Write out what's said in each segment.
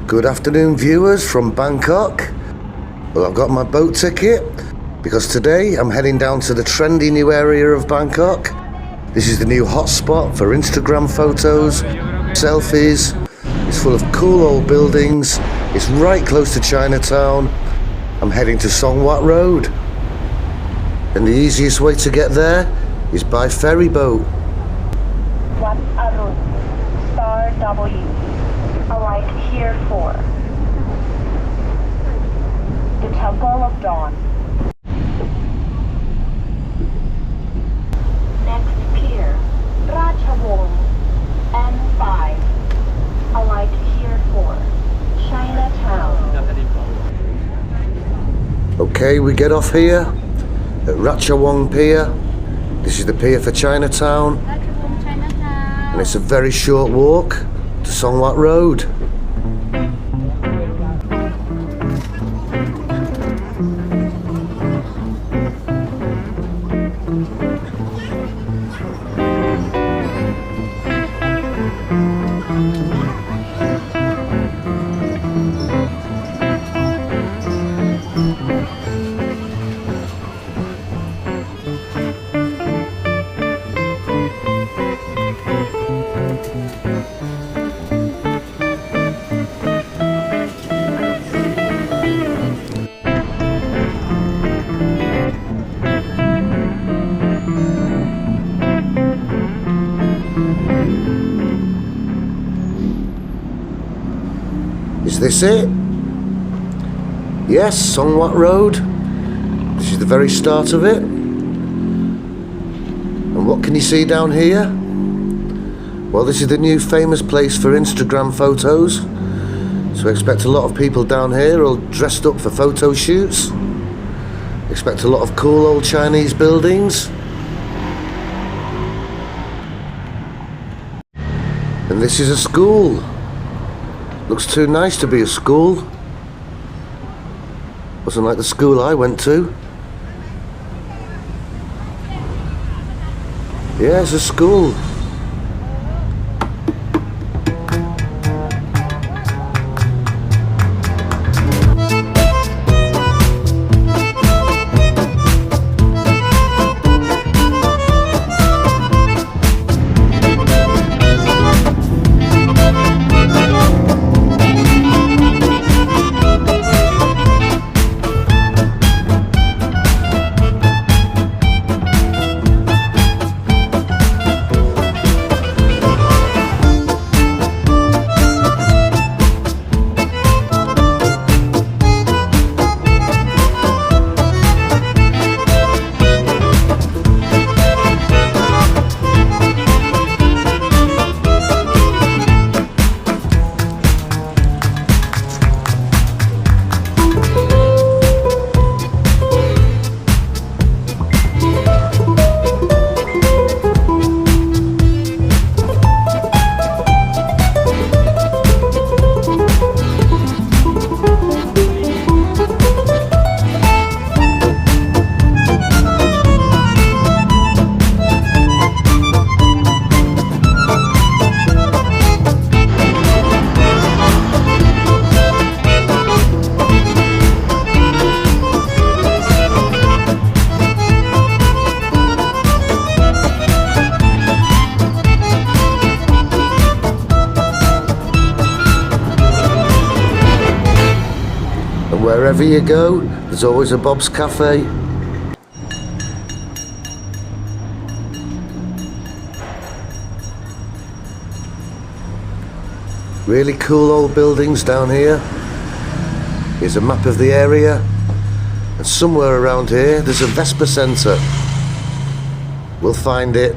Good afternoon, viewers from Bangkok. Well, I've got my boat ticket because today I'm heading down to the trendy new area of Bangkok. This is the new hotspot for Instagram photos, selfies. It's full of cool old buildings. It's right close to Chinatown. I'm heading to Song Wat Road. And the easiest way to get there is by ferry boat. Wat Rd, star W. Alight here for the Temple of Dawn. Next pier, Ratchabong, N5. Alight here for Chinatown. Okay, we get off here at Ratchabong Pier. This is the pier for Chinatown. And it's a very short walk to Song Wat Road. Is this it? Yes, Song Wat Road. This is the very start of it. And what can you see down here? Well, this is the new famous place for Instagram photos. So I expect a lot of people down here all dressed up for photo shoots. Expect a lot of cool old Chinese buildings. And this is a school. Looks too nice to be a school. Wasn't like the school I went to. Yeah, it's a school. Wherever you go, there's always a Bob's Cafe. Really cool old buildings down here. Here's a map of the area. And somewhere around here, there's a Vespa Centre. We'll find it.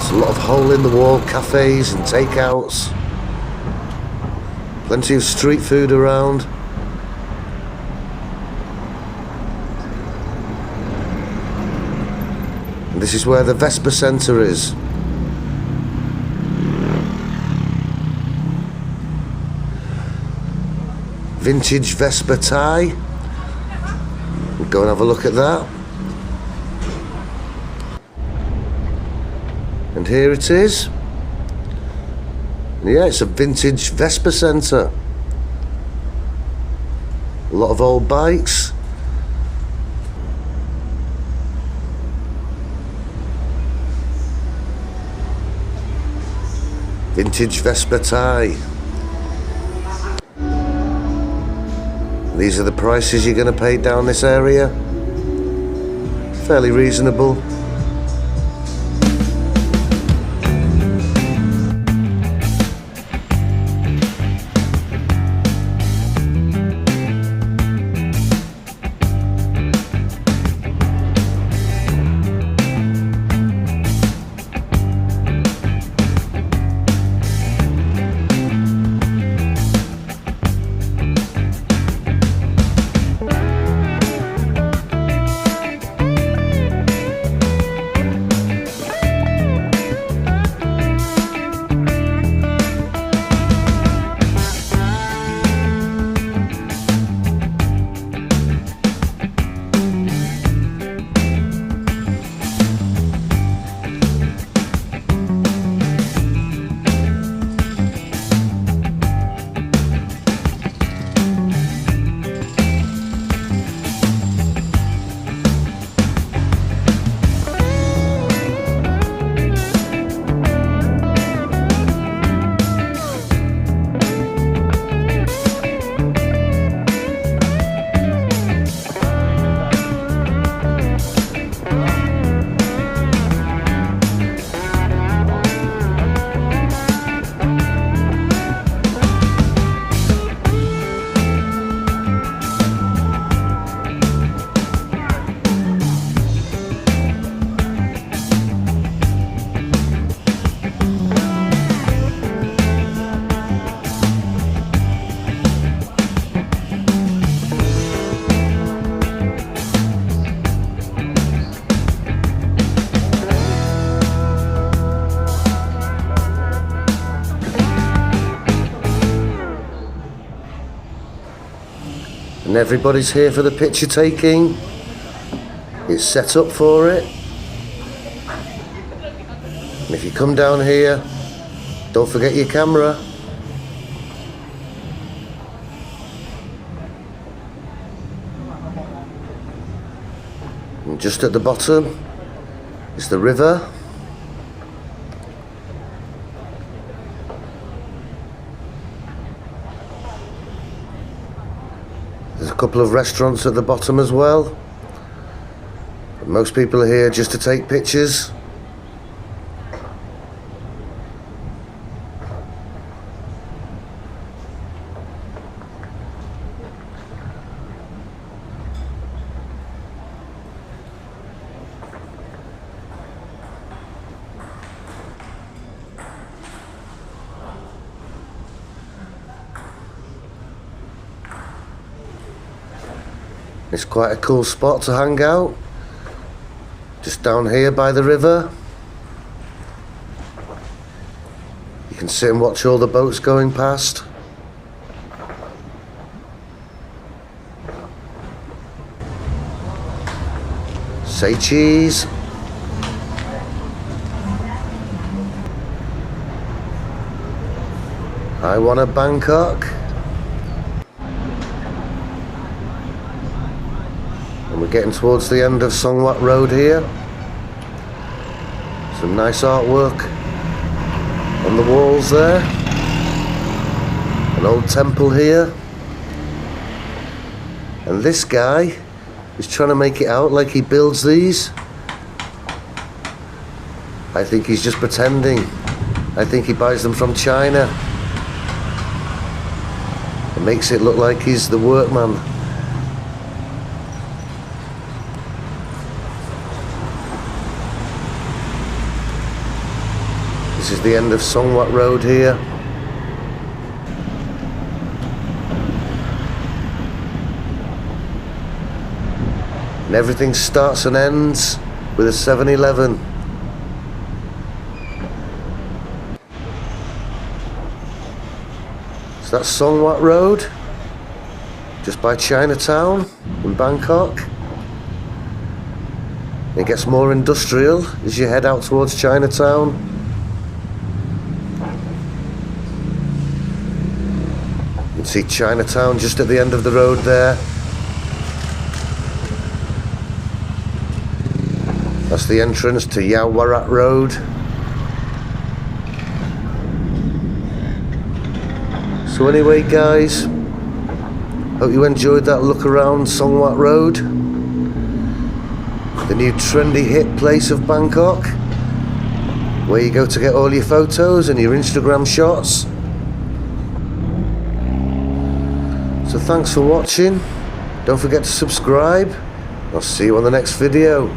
A lot of hole-in-the-wall cafes and takeouts. Plenty of street food around. And this is where the Vespa Centre is. Vintage Vespa tie. We'll go and have a look at that. And here it is. Yeah, it's a vintage Vespa centre. A lot of old bikes. Vintage Vespa tie. These are the prices you're going to pay down this area. Fairly reasonable. And everybody's here for the picture taking. It's set up for it. And if you come down here, don't forget your camera. And just at the bottom is the river. There's a couple of restaurants at the bottom as well. But most people are here just to take pictures. It's quite a cool spot to hang out, just down here by the river. You can sit and watch all the boats going past. Say cheese. I want a Bangkok. And we're getting towards the end of Song Wat Road here. Some nice artwork on the walls there. An old temple here. And this guy is trying to make it out like he builds these. I think he's just pretending. I think he buys them from China. It makes it look like he's the workman. This is the end of Song Wat Road here. And everything starts and ends with a 7-Eleven. So that's Song Wat Road, just by Chinatown in Bangkok. It gets more industrial as you head out towards Chinatown. You can see Chinatown just at the end of the road there. That's the entrance to Wat Rd. So anyway guys, hope you enjoyed that look around Songwat Road, the new trendy hit place of Bangkok, where you go to get all your photos and your Instagram shots. So thanks for watching, don't forget to subscribe, I'll see you on the next video.